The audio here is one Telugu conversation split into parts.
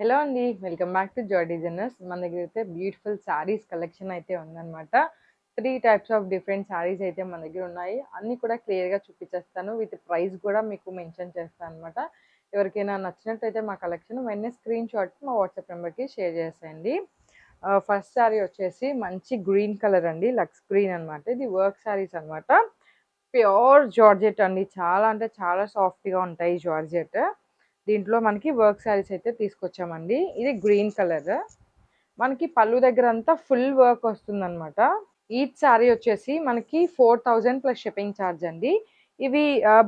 హలో అండి. Welcome back to Joy designers. మన దగ్గరైతే బ్యూటిఫుల్ శారీస్ కలెక్షన్ అయితే ఉందనమాట. 3 టైప్స్ ఆఫ్ డిఫరెంట్ శారీస్ అయితే మన దగ్గరున్నాయి. అన్నీ కూడా క్లియర్‌గా చూపిచ్చేస్తాను. విత్ ప్రైస్ గూడా మీకు మెన్షన్ చేస్తాననమాట. ఎవరికైనా నచ్చినట్టయితే మా కలెక్షన్ వెంటనే స్క్రీన్ షాట్ మా వాట్సాప్ నెంబర్‌కి షేర్ చేసేయండి. ఫస్ట్ శారీ వచ్చేసి మంచి గ్రీన్ కలర్ అండి. లక్స్ గ్రీన్ అనమాట. ఇది వర్క్ శారీస్ అనమాట. ప్యూర్ జార్జెట్ అండి. చాలా అంటే చాలా సాఫ్ట్‌గా ఉంటాయి జార్జెట్. దీంట్లో మనకి వర్క్ శారీస్ అయితే తీసుకొచ్చామండి. ఇది గ్రీన్ కలర్. మనకి పళ్ళు దగ్గరంతా ఫుల్ వర్క్ వస్తుందనమాట. ఈచ్ శారీ వచ్చేసి మనకి 4000 ప్లస్ షిప్పింగ్ ఛార్జ్ అండి. ఇవి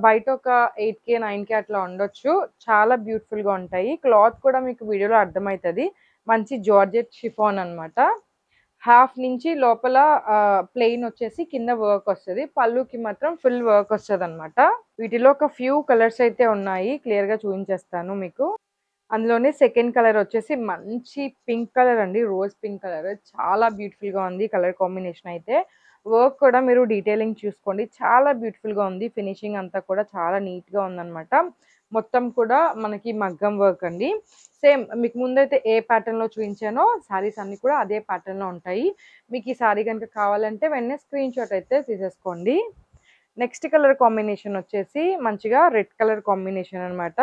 బయట ఒక 8,000, 9,000 అట్లా ఉండొచ్చు. చాలా బ్యూటిఫుల్‌గా ఉంటాయి. క్లాత్ కూడా మీకు వీడియోలో అర్థమైతది. మంచి జార్జెట్ షిఫాన్ అనమాట. హాఫ్ నుంచి లోపల ప్లెయిన్ వచ్చేసి కింద వర్క్ వస్తది. పళ్ళుకి మాత్రం ఫుల్ వర్క్ వస్తదనమాట. వీటిలో ఒక ఫ్యూ కలర్స్ అయితే ఉన్నాయి. క్లియర్‌గా చూయించేస్తాను మీకు. అందులోనే సెకండ్ కలర్ వచ్చేసి మంచి పింక్ కలర్ అండి. Rose pink colour. చాలా బ్యూటిఫుల్‌గా ఉంది కలర్ కాంబినేషన్ అయితే. వర్క్ కూడా మీరు డీటెయిలింగ్ చూసుకోండి. చాలా బ్యూటిఫుల్‌గా ఉంది. ఫినిషింగ్ అంతా కూడా చాలా నీట్‌గా ఉందనమాట. మొత్తం కూడా మనకి మగ్గం వర్క్ అండి. సేమ్ మీకు ముందైతే ఏ ప్యాటర్న్‌లో చూయించానో శారీస్ అన్నీ కూడా అదే ప్యాటర్న్‌లో ఉంటాయి. మీకు ఈ శారీ గనుక కావాలంటే వెంటనే స్క్రీన్ షాట్ అయితే తీసేసుకోండి. నెక్స్ట్ కలర్ కాంబినేషన్ వచ్చేసి మంచిగా రెడ్ కలర్ కాంబినేషన్ అనమాట.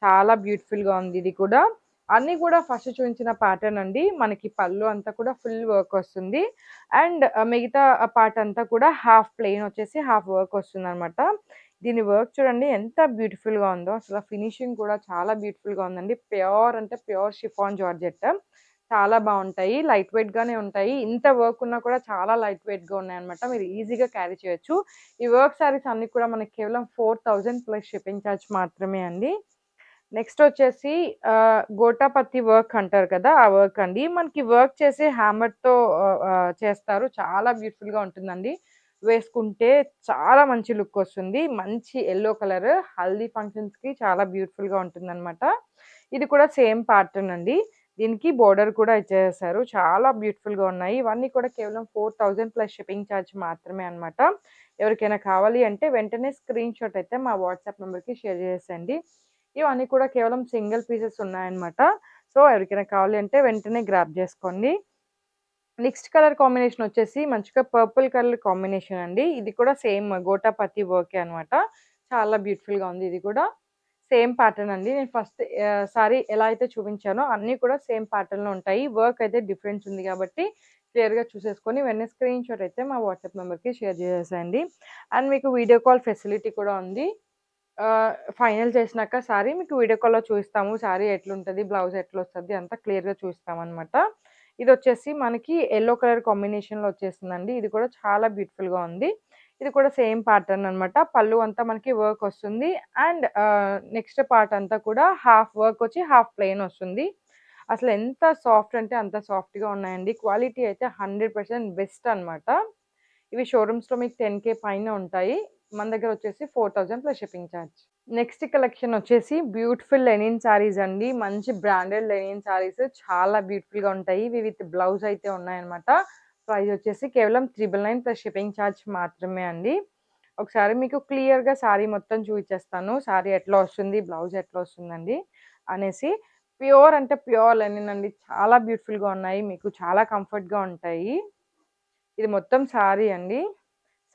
చాలా బ్యూటిఫుల్‌గా ఉంది ఇది కూడా. అన్నీ కూడా ఫస్ట్ చూయించిన ప్యాటర్న్ అండి. మనకి పళ్ళు అంతా కూడా ఫుల్ వర్క్ వస్తుంది. అండ్ మిగతా పార్ట్ అంతా కూడా హాఫ్ ప్లెయిన్ వచ్చేసి హాఫ్ వర్క్ వస్తుందనమాట. దీని వర్క్ చూడండి ఎంత బ్యూటిఫుల్‌గా ఉందో. అసల ఫినిషింగ్ కూడా చాలా బ్యూటిఫుల్‌గా ఉందండి. ప్యూర్ అంటే ప్యూర్ షిఫాన్ జార్జెట్. చాలా బావుంటాయి. లైట్ వెయిట్‌గానే ఉంటాయి. ఇంత వర్క్ ఉన్నా కూడా చాలా లైట్ వెయిట్‌గా ఉన్నాయన్నమాట. మీరు ఈజీగా క్యారీ చేయొచ్చు. ఈ వర్క్ శారీస్ అన్నీ కూడా మనకి కేవలం 4000 ప్లస్ షిప్పింగ్ ఛార్జ్ మాత్రమే అండి. నెక్స్ట్ వచ్చేసి గోటాపత్తి వర్క్ అంటారు కదా! ఆ వర్క్ అండి. మనకి వర్క్ చేసి హ్యామర్‌తో చేస్తారు. చాలా బ్యూటిఫుల్‌గా ఉంటుందండి. వేసుకుంటే చాలా మంచి లుక్ వస్తుంది. మంచి యెల్లో కలర్ హల్దీ ఫంక్షన్స్‌కి చాలా బ్యూటిఫుల్‌గా ఉంటుందనమాట. ఇది కూడా సేమ్ ప్యాటర్న్ అండి. దీనికి బోర్డర్ కూడా ఇచ్చేసారు. చాలా బ్యూటిఫుల్‌గా ఉన్నాయి. ఇవన్నీ కూడా కేవలం 4000 ప్లస్ షిప్పింగ్ ఛార్జ్ మాత్రమే అనమాట. ఎవరికైనా కావాలి అంటే వెంటనే స్క్రీన్ షాట్ అయితే మా వాట్సాప్ నంబర్‌కి షేర్ చేసేయండి. ఇవన్నీ కూడా కేవలం సింగిల్ పీసెస్ ఉన్నాయన్నమాట. సో, ఎవరికైనా కావాలి అంటే వెంటనే గ్రాబ్ జేసుకోండి. నెక్స్ట్ కలర్ కాంబినేషన్ వచ్చేసి మంచిగా పర్పుల్ కలర్ కాంబినేషన్ అండి. ఇది కూడా సేమ్ గోటాపత్తి వర్కే అనమాట. చాలా బ్యూటిఫుల్‌గా ఉంది ఇది కూడా. సేమ్ ప్యాటర్న్ అండి. నేను ఫస్ట్ సారీ ఎలా అయితే చూపించానో అన్నీ కూడా సేమ్ ప్యాటర్న్‌లో ఉంటాయి. వర్క్ అయితే డిఫరెన్స్ ఉంది కాబట్టి క్లియర్‌గా చూసేసుకొని వెంటనే స్క్రీన్ షాట్ అయితే మా వాట్సాప్ నంబర్‌కి షేర్ చేసేసేయండి. అండ్ మీకు వీడియో కాల్ ఫెసిలిటీ కూడా ఉంది. ఫైనల్ చేసినాక సారీ మీకు వీడియో కాల్‌లో చూయిస్తాము. సారీ ఎట్లుంటది, బ్లౌజ్ ఎట్లొస్తది అంతా క్లియర్‌గా చూయిస్తామనమాట. ఇదొచ్చేసి మనకి యెల్లో కలర్ కాంబినేషన్‌లో వచ్చేసిందండి. ఇది కూడా చాలా బ్యూటిఫుల్‌గా ఉంది. ఇది కూడా సేమ్ ప్యాటర్న్ అనమాట. పళ్ళు అంతా మనకి వర్క్ వస్తుంది. అండ్ నెక్స్ట్ పార్ట్ అంతా కూడా హాఫ్ వర్క్ వచ్చి హాఫ్ ప్లెయిన్ వస్తుంది. అసలు ఎంత సాఫ్ట్ అంటే అంత సాఫ్ట్‌గా ఉన్నాయండి. క్వాలిటీ అయితే 100% బెస్ట్ అనమాట. ఇవి షోరూమ్స్‌లో మీకు 10,000 పైన ఉంటాయి. మన దగ్గర వచ్చేసి 4000 plus shipping charge. Next collection వచ్చేసి బ్యూటిఫుల్ లెనిన్ శారీస్ అండి. మంచి బ్రాండెడ్ లెనిన్ శారీస్ చాలా బ్యూటిఫుల్‌గా ఉంటాయి. ఇవి విత్ బ్లౌజ్ అయితే ఉన్నాయన్నమాట. ప్రైస్ వచ్చేసి కేవలం 999 ప్లస్ షిప్పింగ్ చార్జ్ మాత్రమే అండి. ఒకసారి మీకు క్లియర్‌గా శారీ మొత్తం చూపించేస్తాను. శారీ ఎట్లా వస్తుంది, బ్లౌజ్ ఎట్లా వస్తుందండి అనేసి. ప్యూర్ అంటే ప్యూర్ లెనిన్ అండి. చాలా బ్యూటిఫుల్‌గా ఉన్నాయి. మీకు చాలా కంఫర్ట్‌గా ఉంటాయి. ఇది మొత్తం శారీ అండి.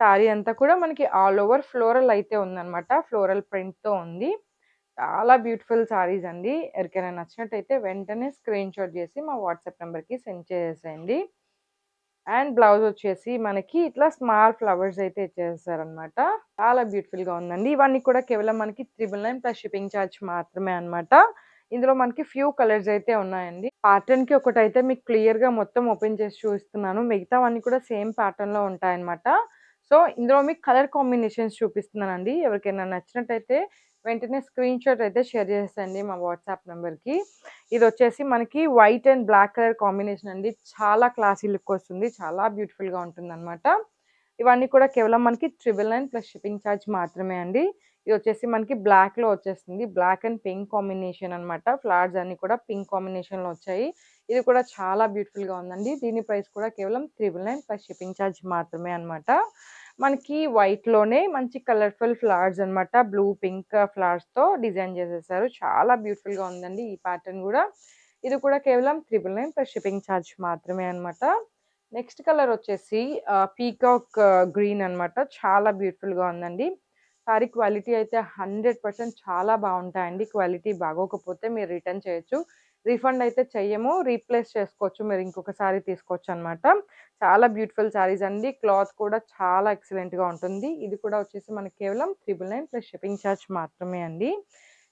శారీ అంతా కూడా మనకి ఆల్ ఓవర్ ఫ్లోరల్ అయితే ఉందనమాట. ఫ్లోరల్ ప్రింట్‌తో ఉంది. చాలా బ్యూటిఫుల్ శారీస్ అండి. ఎవరికైనా నచ్చినట్టయితే వెంటనే స్క్రీన్ షాట్ చేసి మా వాట్సాప్ నంబర్‌కి సెండ్ చేసేసేయండి. అండ్ బ్లౌజ్ వచ్చేసి మనకి ఇట్లా స్మాల్ ఫ్లవర్స్ అయితే ఇచ్చేసారనమాట. చాలా బ్యూటిఫుల్‌గా ఉందండి. ఇవన్నీ కూడా కేవలం మనకి 999 ప్లస్ షిప్పింగ్ చార్జ్ మాత్రమే అన్నమాట. ఇందులో మనకి ఫ్యూ కలర్స్ అయితే ఉన్నాయండి. ప్యాటర్న్‌కి ఒకటైతే మీకు క్లియర్‌గా మొత్తం ఓపెన్ చేసి చూపిస్తున్నాను. మిగతావన్నీ కూడా సేమ్ ప్యాటర్న్‌లో ఉంటాయన్నమాట. సో, ఇందులో మీకు కలర్ కాంబినేషన్స్ చూపిస్తున్నానండి. ఎవరికైనా నచ్చినట్టయితే వెంటనే స్క్రీన్ షాట్ అయితే షేర్ చేసేయండి మా వాట్సాప్ నంబర్‌కి. ఇదొచ్చేసి మనకి white and black colour combination అండి. చాలా క్లాసీ లుక్ వస్తుంది. చాలా బ్యూటిఫుల్‌గా ఉంటుందన్నమాట. ఇవన్నీ కూడా కేవలం మనకి 999 ప్లస్ షిప్పింగ్ చార్జ్ మాత్రమే అండి. ఇదొచ్చేసి మనకి బ్లాక్‌లో వచ్చేస్తుంది. బ్లాక్ అండ్ పింక్ కాంబినేషన్ అన్నమాట. ఫ్లవర్స్ అన్నీ కూడా పింక్ కాంబినేషన్‌లో వచ్చాయి. ఇది కూడా చాలా బ్యూటిఫుల్‌గా ఉందండి. దీని ప్రైస్ కూడా కేవలం 999 ప్లస్ షిప్పింగ్ చార్జ్ మాత్రమే అన్నమాట. మనకి వైట్‌లోనే మంచి కలర్‌ఫుల్ ఫ్లవర్స్ అన్నమాట. బ్లూ, పింక్ ఫ్లవర్స్‌తో డిజైన్ చేసేసారు. చాలా బ్యూటిఫుల్‌గా ఉందండి ఈ ప్యాటర్న్ గూడా. ఇది కూడా కేవలం 999 ప్లస్ షిప్పింగ్ ఛార్జ్ మాత్రమే అన్నమాట. నెక్స్ట్ కలర్ వచ్చేసి పీకాక్ గ్రీన్ అన్నమాట. చాలా బ్యూటిఫుల్‌గా ఉందండి. సారీ క్వాలిటీ అయితే 100% చాలా బావుంటాయండి. క్వాలిటీ బాగోకపోతే మీరు రిటర్న్ చేయొచ్చు. రీఫండ్ అయితే చెయ్యము. రీప్లేస్ చేసుకోవచ్చు. మీరు ఇంకొక సారీ తీసుకోవచ్చనమాట. చాలా బ్యూటిఫుల్ సారీస్ అండి. క్లాత్ కూడా చాలా ఎక్సలెంట్‌గా ఉంటుంది. ఇది కూడా వచ్చేసి మనకి కేవలం 999 ప్లస్ షిప్పింగ్ ఛార్జ్ మాత్రమే అండి.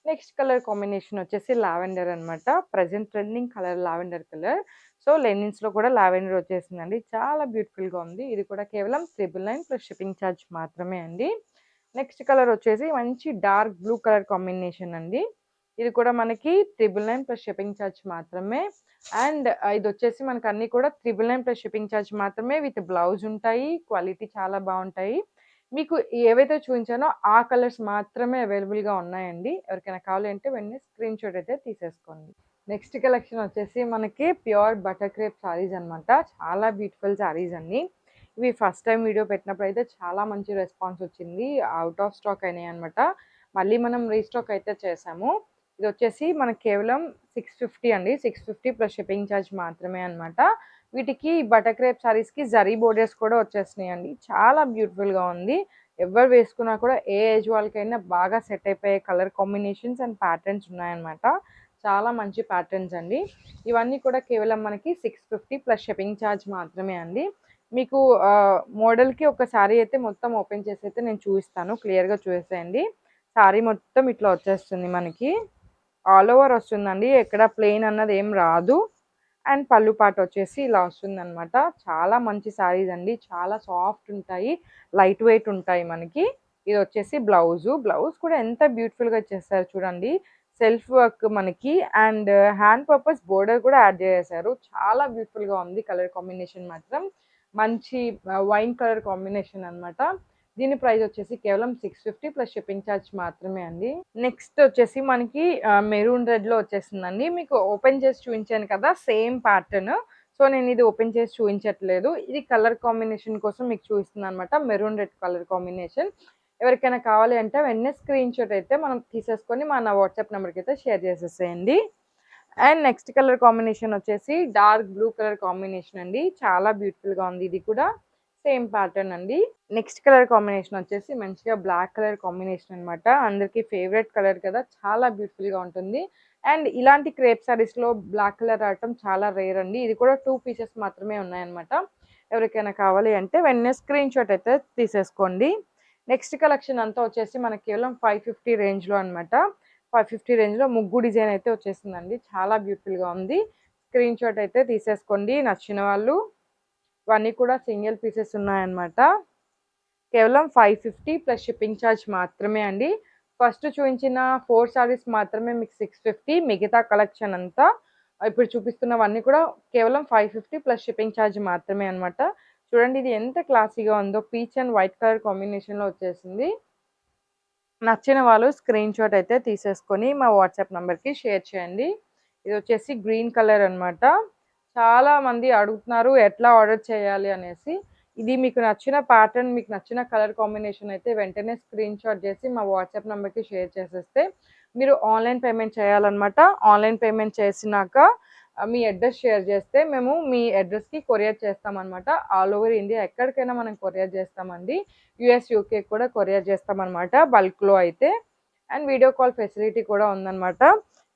నెక్స్ట్ కలర్ కాంబినేషన్ వచ్చేసి లావెండర్ అన్నమాట. Present trending colour lavender colour. So, లెనిన్స్‌లో కూడా లావెండర్ వచ్చేసిందండి. చాలా బ్యూటిఫుల్‌గా ఉంది. ఇది కూడా కేవలం 999 ప్లస్ షిప్పింగ్ ఛార్జ్ మాత్రమే అండి. నెక్స్ట్ కలర్ వచ్చేసి మంచి డార్క్ బ్లూ కలర్ కాంబినేషన్ అండి. ఇది కూడా మనకి 999 ప్లస్ షిప్పింగ్ ఛార్జ్ మాత్రమే. అండ్ ఇదొచ్చేసి మనకు అన్నీ కూడా 999 ప్లస్ షిప్పింగ్ ఛార్జ్ మాత్రమే విత్ బ్లౌజ్ ఉంటాయి. క్వాలిటీ చాలా బావుంటాయి. మీకు ఏవైతే చూయించానో ఆ కలర్స్ మాత్రమే అవైలబుల్‌గా ఉన్నాయండి. ఎవరికైనా కావాలి అంటే వెంటనే స్క్రీన్‌షాట్ అయితే తీసేసుకోండి. నెక్స్ట్ కలెక్షన్ వచ్చేసి మనకి ప్యూర్ బటర్ క్రేప్ సారీస్ అన్నమాట. చాలా బ్యూటిఫుల్ సారీస్ అన్నీ. ఇవి ఫస్ట్ టైమ్ వీడియో పెట్టినప్పుడైతే చాలా మంచి రెస్పాన్స్ వచ్చింది. ఔట్ ఆఫ్ స్టాక్ అయినాయన్నమాట. మళ్ళీ మనం రీస్టాక్ అయితే చేసాము. ఇదొచ్చేసి మనకు కేవలం 650 అండి. 650 ప్లస్ షిప్పింగ్ ఛార్జ్ మాత్రమే అన్నమాట. వీటికి బటర్ క్రేప్ సారీస్‌కి జరీ బోర్డర్స్ కూడా వచ్చేసినాయండి. చాలా బ్యూటిఫుల్‌గా ఉంది. ఎవరు వేసుకున్నా కూడా ఏ ఏజ్ వాళ్ళకైనా బాగా సెట్ అయిపోయే కలర్ కాంబినేషన్స్ అండ్ ప్యాటర్న్స్ ఉన్నాయన్నమాట. చాలా మంచి ప్యాటర్న్స్ అండి. ఇవన్నీ కూడా కేవలం మనకి 650 ప్లస్ షిప్పింగ్ ఛార్జ్ మాత్రమే అండి. మీకు మోడల్‌కి ఒక సారీ అయితే మొత్తం ఓపెన్ చేసైతే నేను చూపిస్తాను. క్లియర్‌గా చూసేయండి. సారీ మొత్తం ఇట్లా వచ్చేస్తుంది మనకి. ఆల్ ఓవర్ వస్తుందండి. ఎక్కడ ప్లెయిన్ అన్నది ఏం రాదు. అండ్ పళ్ళు పాట వచ్చేసి ఇలా వస్తుందనమాట. చాలా మంచి సారీస్ అండి. చాలా సాఫ్ట్ ఉంటాయి. లైట్ వెయిట్ ఉంటాయి మనకి. ఇది వచ్చేసి బ్లౌజు. బ్లౌజ్ కూడా ఎంత బ్యూటిఫుల్‌గా ఇచ్చేసారు చూడండి. సెల్ఫ్ వర్క్ మనకి అండ్ హ్యాండ్ పర్పస్ బోర్డర్ కూడా యాడ్ చేసేసారు. చాలా బ్యూటిఫుల్‌గా ఉంది కలర్ కాంబినేషన్ మాత్రం. మంచి వైన్ కలర్ కాంబినేషన్ అన్నమాట. దీని ప్రైస్ వచ్చేసి కేవలం 650 ప్లస్ షిప్పింగ్ ఛార్జ్ మాత్రమే అండి. నెక్స్ట్ వచ్చేసి మనకి మెరూన్ రెడ్‌లో వచ్చేసిందండి. మీకు ఓపెన్ చేసి చూయించాను కదా! Same pattern. సో, నేను ఇది ఓపెన్ చేసి చూయించట్లేదు. ఇది కలర్ కాంబినేషన్ కోసం మీకు చూపిస్తున్నానన్నమాట. Maroon red colour combination. ఎవరికైనా కావాలి అంటే వెంటనే స్క్రీన్‌షాట్ అయితే మనం తీసేసుకొని మన వాట్సాప్ నంబర్‌కి అయితే షేర్ చేసేసేయండి. అండ్ నెక్స్ట్ కలర్ కాంబినేషన్ వచ్చేసి డార్క్ బ్లూ కలర్ కాంబినేషన్ అండి. చాలా బ్యూటిఫుల్‌గా ఉంది ఇది కూడా. సేమ్ ప్యాటర్న్ అండి. నెక్స్ట్ కలర్ కాంబినేషన్ వచ్చేసి మంచిగా బ్లాక్ కలర్ కాంబినేషన్ అన్నమాట. అందరికి ఫేవరెట్ కలర్ కదా! చాలా బ్యూటిఫుల్‌గా ఉంటుంది. అండ్ ఇలాంటి క్రేప్ సారీస్‌లో బ్లాక్ కలర్ రావటం చాలా రేర్ అండి. ఇది కూడా 2 పీసెస్ మాత్రమే ఉన్నాయన్నమాట. ఎవరికైనా కావాలి అంటే వెంటనే స్క్రీన్‌షాట్ అయితే తీసేసుకోండి. నెక్స్ట్ కలెక్షన్ అంతా వచ్చేసి మనకి కేవలం 550 రేంజ్‌లో అన్నమాట. 550 రేంజ్‌లో ముగ్గు డిజైన్ అయితే వచ్చేసిందండి. చాలా బ్యూటిఫుల్‌గా ఉంది. స్క్రీన్‌షాట్ అయితే తీసేసుకోండి నచ్చిన వాళ్ళు. ఇవన్నీ కూడా సింగిల్ పీసెస్ ఉన్నాయన్నమాట. కేవలం 550 ప్లస్ షిప్పింగ్ ఛార్జ్ మాత్రమే అండి. ఫస్ట్ చూయించిన 4 సారీస్ మాత్రమే మీకు 650 మిగతా కలెక్షన్ అంతా ఇప్పుడు చూపిస్తున్నవన్నీ కూడా కేవలం 550 ప్లస్ షిప్పింగ్ ఛార్జ్ మాత్రమే అన్నమాట. చూడండి ఇది ఎంత క్లాసీగా ఉందో పీచ్ అండ్ వైట్ కలర్ కాంబినేషన్‌లో వచ్చేసింది. నచ్చిన వాళ్ళు స్క్రీన్‌షాట్ అయితే తీసేసుకొని మా వాట్సాప్ నంబర్‌కి షేర్ చేయండి. ఇదొచ్చేసి గ్రీన్ కలర్ అన్నమాట. చాలా మంది అడుగుతున్నారు ఎట్లా ఆర్డర్ చేయాలి అనేసి. ఇది మీకు నచ్చిన ప్యాటర్న్, మీకు నచ్చిన కలర్ కాంబినేషన్ అయితే వెంటనే స్క్రీన్‌షాట్ చేసి మా వాట్సాప్ నంబర్‌కి షేర్ చేసేస్తే మీరు ఆన్‌లైన్ పేమెంట్ చేయాలన్నమాట. ఆన్‌లైన్ పేమెంట్ చేసినాక మీ అడ్రెస్ షేర్ చేస్తే మేము మీ అడ్రెస్‌కి కొరియర్ చేస్తామన్నమాట. ఆల్ ఓవర్ ఇండియా ఎక్కడికైనా మనం కొరియర్ చేస్తామండి. యూఎస్, యూకే కూడా కొరియర్ చేస్తామన్నమాట బల్క్‌లో అయితే. అండ్ వీడియో కాల్ ఫెసిలిటీ కూడా ఉందన్నమాట.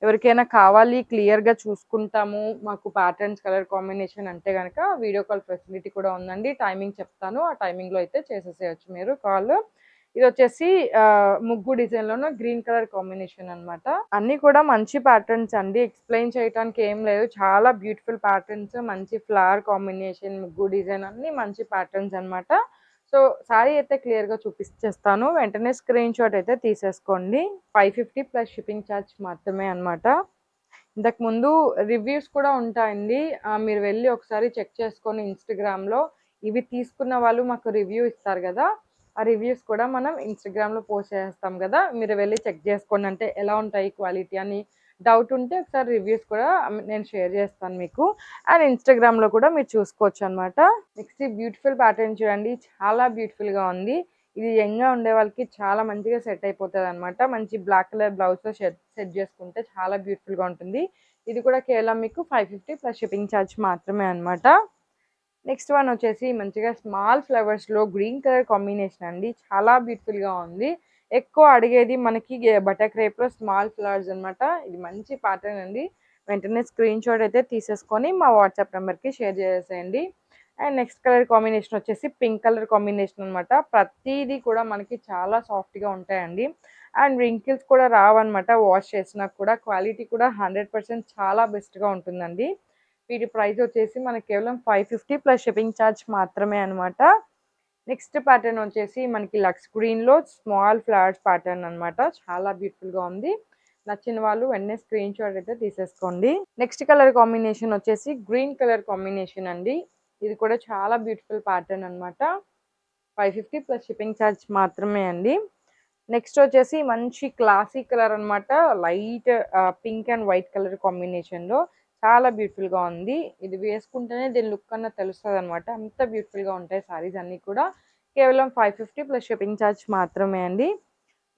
ఎవరికైనా కావాలి క్లియర్‌గా చూసుకుంటాము, మాకు ప్యాటర్న్స్, కలర్ కాంబినేషన్ అంటే గనక వీడియో కాల్ ఫెసిలిటీ కూడా ఉందండి. టైమింగ్ చెప్తాను. ఆ టైమింగ్‌లో అయితే చేసేసేయొచ్చు మీరు కాల్. ఇదొచ్చేసి ముగ్గు డిజైన్‌లోను గ్రీన్ కలర్ కాంబినేషన్ అన్నమాట. అన్నీ కూడా మంచి ప్యాటర్న్స్ అండి. ఎక్స్‌ప్లెయిన్ చేయటానికి ఏం లేదు. చాలా బ్యూటిఫుల్ ప్యాటర్న్స్, మంచి ఫ్లవర్ కాంబినేషన్, ముగ్గు డిజైన్ అన్నీ మంచి ప్యాటర్న్స్ అన్నమాట. సో, సారీ అయితే క్లియర్‌గా చూపిచ్చేస్తాను. వెంటనే స్క్రీన్‌షాట్ అయితే తీసేసుకోండి. 550 ప్లస్ షిప్పింగ్ ఛార్జ్ మాత్రమే అన్నమాట. ఇంతకుముందు రివ్యూస్ కూడా ఉంటాయండి. మీరు వెళ్లి ఒకసారి చెక్ చేసుకొని ఇన్‌స్టాగ్రామ్‌లో ఇవి తీసుకున్న వాళ్ళు మాకు రివ్యూ ఇస్తారు గదా! ఆ రివ్యూస్ కూడా మనం ఇన్‌స్టాగ్రామ్‌లో పోస్ట్ చేసేస్తాం గదా! మీరు వెళ్లి చెక్ చేసుకోండి. అంటే ఎలా ఉంటాయి క్వాలిటీ అని డౌట్ ఉంటే ఒకసారి రివ్యూస్ కూడా నేను షేర్ చేస్తాను మీకు. అండ్ ఇన్‌స్టాగ్రామ్‌లో కూడా మీరు చూసుకోవచ్చనమాట. నెక్స్ట్ ఈ బ్యూటిఫుల్ ప్యాటర్న్ చూడండి. చాలా బ్యూటిఫుల్‌గా ఉంది. ఇది యంగ్‌గా ఉండే వాళ్ళకి చాలా మంచిగా సెట్ అయిపోతదనమాట. మంచి బ్లాక్ కలర్ బ్లౌజ్‌తో సెట్ చేసుకుంటే చాలా బ్యూటిఫుల్‌గా ఉంటుంది. ఇది కూడా కేవలం మీకు 550 ప్లస్ షిప్పింగ్ ఛార్జ్ మాత్రమే అన్నమాట. నెక్స్ట్ వన్ వచ్చేసి మంచిగా స్మాల్ ఫ్లవర్స్‌లో గ్రీన్ కలర్ కాంబినేషన్ అండి. చాలా బ్యూటిఫుల్‌గా ఉంది. ఎక్కువ అడిగేది మనకి బటర్ క్రేప్‌లో స్మాల్ ఫ్లవర్స్ అన్నమాట. ఇది మంచి ప్యాటర్న్ అండి. వెంటనే స్క్రీన్ షాట్ అయితే తీసేసుకొని మా వాట్సాప్ నెంబర్‌కి షేర్ చేసేసేయండి. అండ్ నెక్స్ట్ కలర్ కాంబినేషన్ వచ్చేసి పింక్ కలర్ కాంబినేషన్ అన్నమాట. ప్రతీది కూడా మనకి చాలా సాఫ్ట్‌గా ఉంటాయండి. అండ్ రింకిల్స్ కూడా రావన్నమాట. వాష్ చేసినా కూడా క్వాలిటీ కూడా 100% చాలా బెస్ట్‌గా ఉంటుందండి. వీటి ప్రైస్ వచ్చేసి మనకి కేవలం 550 ప్లస్ షిప్పింగ్ ఛార్జ్ మాత్రమే అన్నమాట. నెక్స్ట్ ప్యాటర్న్ వచ్చేసి మనకి లక్స్ గ్రీన్‌లో స్మాల్ ఫ్లవర్స్ ప్యాటర్న్ అన్నమాట. చాలా బ్యూటిఫుల్‌గా ఉంది. నచ్చిన వాళ్ళు వెంటనే స్క్రీన్ షాట్ అయితే తీసేసుకోండి. నెక్స్ట్ కలర్ కాంబినేషన్ వచ్చేసి గ్రీన్ కలర్ కాంబినేషన్ అండి. ఇది కూడా చాలా బ్యూటిఫుల్ ప్యాటర్న్ అన్నమాట. 550 ప్లస్ షిప్పింగ్ ఛార్జ్ మాత్రమే అండి. నెక్స్ట్ వచ్చేసి మంచి క్లాసీ కలర్ అన్నమాట. Light pink and white colour కాంబినేషన్‌లో చాలా బ్యూటిఫుల్‌గా ఉంది. ఇది వేసుకుంటేనే దీని లుక్ అన్న తెలుస్తదన్నమాట. అంత బ్యూటిఫుల్‌గా ఉంటాయి సారీస్ అన్నీ కూడా. కేవలం 550 ప్లస్ షిప్పింగ్ ఛార్జ్ మాత్రమే అండి.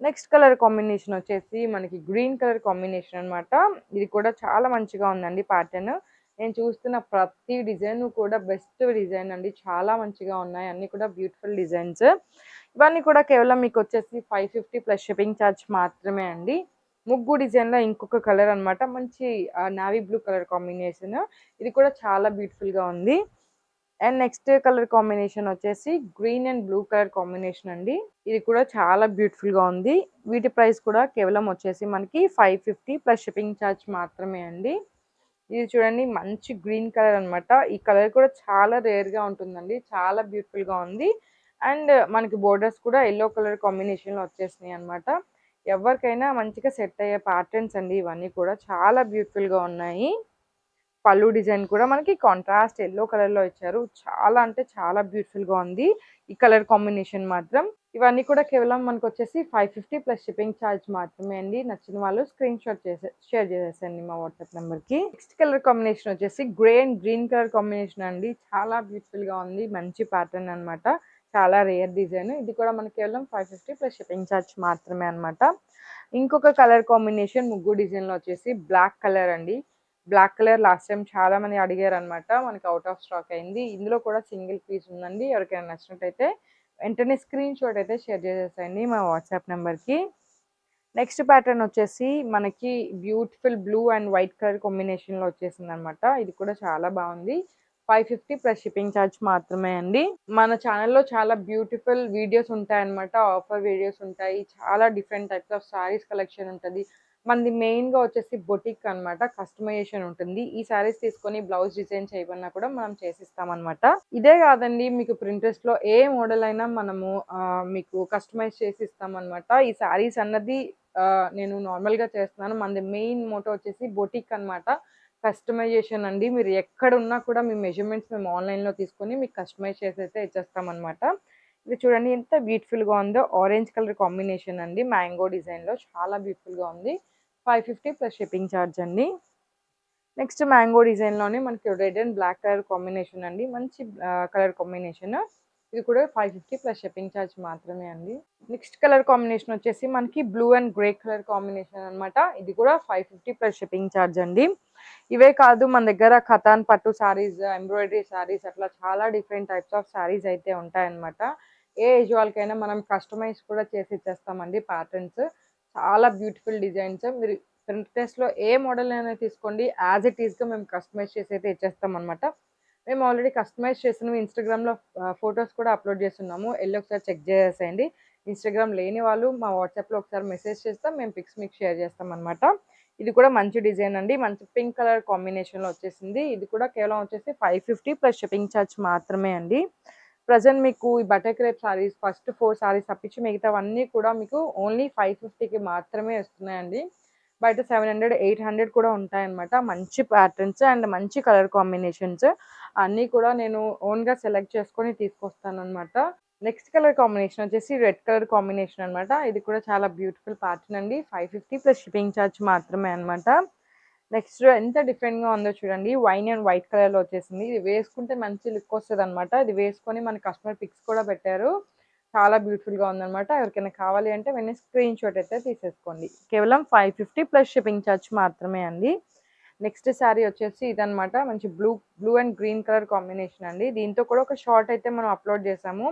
నెక్స్ట్ కలర్ కాంబినేషన్ వచ్చేసి మనకి గ్రీన్ కలర్ కాంబినేషన్ అన్నమాట. ఇది కూడా చాలా మంచిగా ఉందండి ప్యాటర్న్. నేను చూస్తున్న ప్రతి డిజైన్ కూడా బెస్ట్ డిజైన్ అండి. చాలా మంచిగా ఉన్నాయి. అన్నీ కూడా బ్యూటిఫుల్ డిజైన్స్. ఇవన్నీ కూడా కేవలం మీకొచ్చేసి 550 ప్లస్ షిప్పింగ్ ఛార్జ్ మాత్రమే అండి. ముగ్గు డిజైన్‌లో ఇంకొక కలర్ అన్నమాట. మంచి నేవీ బ్లూ కలర్ కాంబినేషన్. ఇది కూడా చాలా బ్యూటిఫుల్‌గా ఉంది. అండ్ నెక్స్ట్ కలర్ కాంబినేషన్ వచ్చేసి green and blue colour combination అండి. ఇది కూడా చాలా బ్యూటిఫుల్‌గా ఉంది. వీటి ప్రైస్ కూడా కేవలం వచ్చేసి మనకి 550 ప్లస్ షిప్పింగ్ ఛార్జ్ మాత్రమే అండి. ఇది చూడండి మంచి గ్రీన్ కలర్ అన్నమాట. ఈ కలర్ కూడా చాలా రేర్‌గా ఉంటుందండి. చాలా బ్యూటిఫుల్‌గా ఉంది. అండ్ మనకి బోర్డర్స్ కూడా యెల్లో కలర్ కాంబినేషన్‌లో వచ్చేసినాయి అన్నమాట. ఎవరికైనా మంచిగా సెట్ అయ్యే ప్యాటర్న్స్ అండి ఇవన్నీ కూడా. చాలా బ్యూటిఫుల్‌గా ఉన్నాయి. పళ్ళు డిజైన్ కూడా మనకి కాంట్రాస్ట్ యెల్లో కలర్‌లో ఇచ్చారు. చాలా అంటే చాలా బ్యూటిఫుల్‌గా ఉంది. ఈ కలర్ కాంబినేషన్ మాత్రం. ఇవన్నీ కూడా కేవలం మనకొచ్చేసి 550 ప్లస్ షిప్పింగ్ ఛార్జ్ మాత్రమే అండి. నచ్చిన వాళ్ళు స్క్రీన్ షాట్ షేర్ చేసేసేయండి మా వాట్సాప్ నంబర్‌కి. నెక్స్ట్ కలర్ కాంబినేషన్ వచ్చేసి grey and green colour combination అండి. చాలా బ్యూటిఫుల్‌గా ఉంది. మంచి ప్యాటర్న్ అన్నమాట. చాలా రేర్ డిజైన్. ఇది కూడా మనకి కేవలం 550 ప్లస్ షిప్పింగ్ ఛార్జ్ మాత్రమే అన్నమాట. ఇంకొక కలర్ కాంబినేషన్ ముగ్గు డిజైన్‌లో వచ్చేసి బ్లాక్ కలర్ అండి. బ్లాక్ కలర్ లాస్ట్ టైమ్ చాలా మంది అడిగారనమాట. మనకి ఔట్ ఆఫ్ స్టాక్ అయింది. ఇందులో కూడా సింగిల్ పీస్ ఉందండి. ఎవరికైనా నచ్చినట్టయితే వెంటనే స్క్రీన్ షాట్ అయితే షేర్ చేసేసేయండి మా వాట్సాప్ నెంబర్‌కి. నెక్స్ట్ ప్యాటర్న్ వచ్చేసి మనకి beautiful blue and white colour కాంబినేషన్‌లో వచ్చేసిందనమాట. ఇది కూడా చాలా బాగుంది. 550 ప్లస్ షిప్పింగ్ ఛార్జ్ మాత్రమే అండి. మన ఛానెల్‌లో చాలా బ్యూటిఫుల్ వీడియోస్ ఉంటాయన్నమాట. ఆఫర్ వీడియోస్ ఉంటాయి. చాలా different types of saris collection ఉంటది. మనది మెయిన్‌గా వచ్చేసి బొటిక్ అన్నమాట. కస్టమైజేషన్ ఉంటుంది. ఈ సారీస్ తీసుకొని బ్లౌజ్ డిజైన్ చేయమన్నా కూడా మనం చేసిస్తామన్నమాట. ఇదే కాదండి మీకు ప్రింటెస్ట్‌లో ఏ మోడల్ అయినా మనము మీకు కస్టమైజ్ చేసి ఇస్తామన్నమాట. ఈ సారీస్ అన్నది నేను నార్మల్‌గా చేస్తున్నాను. మనది మెయిన్ మోటో వచ్చేసి బొటిక్ అన్నమాట. కస్టమైజేషన్ అండి. మీరు ఎక్కడున్నా కూడా మీ మెజర్‌మెంట్స్ మేము ఆన్‌లైన్‌లో తీసుకొని మీకు కస్టమైజ్ చేసైతే ఇచ్చేస్తామన్నమాట. ఇది చూడండి ఎంత బ్యూటిఫుల్‌గా ఉందో. ఆరెంజ్ కలర్ కాంబినేషన్ అండి. మ్యాంగో డిజైన్‌లో చాలా బ్యూటిఫుల్‌గా ఉంది. 550 ప్లస్ షిప్పింగ్ ఛార్జ్ అండి. నెక్స్ట్ మ్యాంగో డిజైన్‌లోనే మనకి red and black colour combination అండి. మంచి కలర్ కాంబినేషన్. ఇది కూడా 550 ప్లస్ షిప్పింగ్ ఛార్జ్ మాత్రమే అండి. నెక్స్ట్ కలర్ కాంబినేషన్ వచ్చేసి మనకి blue and grey colour combination అన్నమాట. ఇది కూడా 550 ప్లస్ షిప్పింగ్ ఛార్జ్ అండి. ఇవే కాదు మన దగ్గర ఖతాన్ పట్టు సారీస్, ఎంబ్రాయిడరీ సారీస్ అట్లా చాలా డిఫరెంట్ టైప్స్ ఆఫ్ సారీస్ అయితే ఉంటాయన్నమాట. ఏ ఏజ్ వాళ్ళకైనా మనం కస్టమైజ్ కూడా చేసి ఇచ్చేస్తామండి ప్యాటర్న్స్. చాలా బ్యూటిఫుల్ డిజైన్స్. మీరు పింట్రెస్ట్‌లో ఏ మోడల్ అయినా తీసుకోండి. యాజ్ ఇట్ ఈస్‌గా మేము కస్టమైజ్ చేసి అయితే ఇచ్చేస్తామన్నమాట. మేము ఆల్రెడీ కస్టమైజ్ చేసినవి ఇన్‌స్టాగ్రామ్‌లో ఫోటోస్ కూడా అప్‌లోడ్ చేస్తున్నాము. ఎళ్లి ఒకసారి చెక్ చేసేసేయండి. ఇన్‌స్టాగ్రామ్ లేని వాళ్ళు మా వాట్సాప్‌లో ఒకసారి మెసేజ్ చేస్తే మేము పిక్స్ మీకు షేర్ చేస్తామన్నమాట. ఇది కూడా మంచి డిజైన్ అండి. మంచి పింక్ కలర్ కాంబినేషన్‌లో వచ్చేసింది. ఇది కూడా కేవలం వచ్చేసి 550 ప్లస్ షిప్పింగ్ ఛార్జ్ మాత్రమే అండి. ప్రెజెంట్ మీకు ఈ butter crepe saris first 4 saris తప్పించి మిగతావన్నీ కూడా మీకు ఓన్లీ 550కి మాత్రమే వస్తున్నాయండి. బయట 700, 800 కూడా ఉంటాయన్నమాట. మంచి ప్యాటర్న్స్ అండ్ మంచి కలర్ కాంబినేషన్స్ అన్నీ కూడా నేను ఓన్‌గా సెలెక్ట్ చేసుకొని తీసుకొస్తానన్నమాట. నెక్స్ట్ కలర్ కాంబినేషన్ వచ్చేసి రెడ్ కలర్ కాంబినేషన్ అన్నమాట. ఇది కూడా చాలా బ్యూటిఫుల్ ప్యాటర్న్ అండి. 550 ప్లస్ షిప్పింగ్ ఛార్జ్ మాత్రమే అన్నమాట. నెక్స్ట్ ఎంత డిఫరెంట్‌గా ఉందో చూడండి. వైన్ అండ్ వైట్ కలర్‌లో వచ్చేసింది. ఇది వేసుకుంటే మంచి లుక్ వస్తదన్నమాట. ఇది వేసుకొని మన కస్టమర్ పిక్స్ కూడా పెట్టారు. చాలా బ్యూటిఫుల్‌గా ఉందన్నమాట. ఎవరికైనా కావాలి అంటే వెంటనే స్క్రీన్ షాట్ అయితే తీసేసుకోండి. కేవలం 550 ప్లస్ షిప్పింగ్ ఛార్జ్ మాత్రమే అండి. నెక్స్ట్ శారీ వచ్చేసి ఇదనమాట. మంచి blue and green colour combination అండి. దీంతో కూడా ఒక షార్ట్ అయితే మనం అప్లోడ్ చేసాము.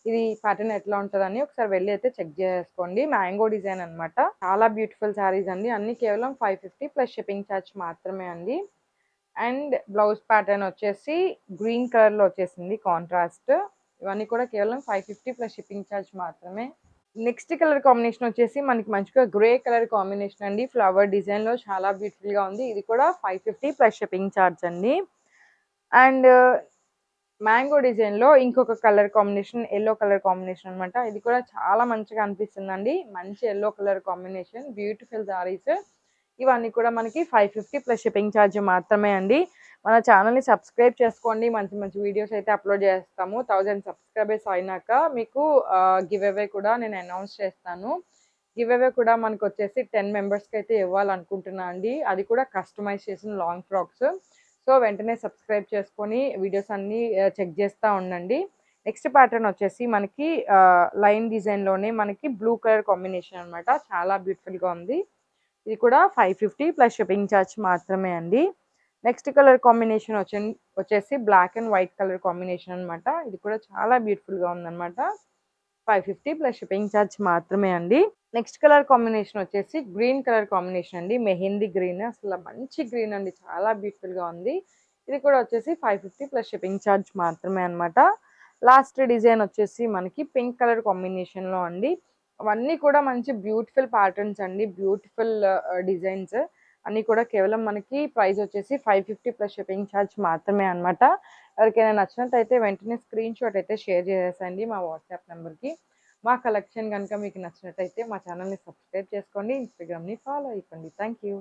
ఇది ప్యాటర్న్ ఎట్లా ఉంటదని ఒకసారి వెళ్లి అయితే చెక్ చేసుకోండి. మ్యాంగో డిజైన్ అన్నమాట. చాలా బ్యూటిఫుల్ శారీస్ అండి. అన్ని కేవలం 550 ప్లస్ షిప్పింగ్ ఛార్జ్ మాత్రమే అండి. అండ్ బ్లౌజ్ ప్యాటర్న్ వచ్చేసి గ్రీన్ కలర్ లో వచ్చేసింది కాంట్రాస్ట్. ఇవన్నీ కూడా కేవలం 550 ప్లస్ షిప్పింగ్ ఛార్జ్ మాత్రమే. నెక్స్ట్ కలర్ కాంబినేషన్ వచ్చేసి మనకి మంచిగా గ్రే కలర్ కాంబినేషన్ అండి. ఫ్లవర్ డిజైన్ లో చాలా బ్యూటిఫుల్ గా ఉంది. ఇది కూడా 550 ప్లస్ షిప్పింగ్ ఛార్జ్ అండి. అండ్ మ్యాంగో డిజైన్ లో ఇంకొక colour combination yellow colour combination అన్నమాట. ఇది కూడా చాలా మంచిగా అనిపిస్తుందండి. మంచి yellow colour combination, beautiful saris. ఇవన్నీ కూడా మనకి 550 ప్లస్ షిప్పింగ్ ఛార్జ్ మాత్రమే అండి. మన ఛానల్ని సబ్స్క్రైబ్ చేసుకోండి. మంచి మంచి వీడియోస్ అయితే అప్లోడ్ చేస్తాము. 1000 సబ్స్క్రైబర్స్ అయినాక మీకు గివ్ అవే కూడా నేను అనౌన్స్ చేస్తాను. గివ్ అవే కూడా మనకు వచ్చేసి 10 మెంబర్స్కి అయితే ఇవ్వాలనుకుంటున్నా అండి. అది కూడా కస్టమైజ్ చేసిన లాంగ్ ఫ్రాక్స్. సో వెంటనే సబ్స్క్రైబ్ చేసుకొని వీడియోస్ అన్నీ చెక్ చేస్తూ ఉండండి. నెక్స్ట్ ప్యాటర్న్ వచ్చేసి మనకి లైన్ డిజైన్లోనే మనకి బ్లూ కలర్ కాంబినేషన్ అనమాట. చాలా బ్యూటిఫుల్గా ఉంది. ఇది కూడా 550 ప్లస్ షిప్పింగ్ ఛార్జ్ మాత్రమే అండి. నెక్స్ట్ కలర్ కాంబినేషన్ వచ్చేసి black and white colour combination అనమాట. ఇది కూడా చాలా బ్యూటిఫుల్గా ఉందన్నమాట. 550 ప్లస్ షిప్పింగ్ ఛార్జ్ మాత్రమే అండి. నెక్స్ట్ కలర్ కాంబినేషన్ వచ్చేసి గ్రీన్ కలర్ కాంబినేషన్ అండి. మెహందీ గ్రీన్, అసలు మంచి గ్రీన్ అండి. చాలా బ్యూటిఫుల్గా ఉంది. ఇది కూడా వచ్చేసి 550 ప్లస్ షిప్పింగ్ ఛార్జ్ మాత్రమే అనమాట. లాస్ట్ డిజైన్ వచ్చేసి మనకి పింక్ కలర్ కాంబినేషన్లో అండి. అవన్నీ కూడా మంచి బ్యూటిఫుల్ ప్యాటర్న్స్ అండి. బ్యూటిఫుల్ డిజైన్స్ అన్నీ కూడా కేవలం మనకి ప్రైస్ వచ్చేసి 550 ప్లస్ షిప్పింగ్ ఛార్జ్ మాత్రమే అనమాట. ఎవరికైనా నచ్చినట్టయితే వెంటనే స్క్రీన్ షాట్ అయితే షేర్ చేసేసండి మా వాట్సాప్ నెంబర్కి. మా కలెక్షన్ కనుక మీకు నచ్చినట్టయితే మా ఛానల్ని సబ్స్క్రైబ్ చేసుకోండి. ఇన్స్టాగ్రామ్ని ఫాలో అయిపోండి. Thank you.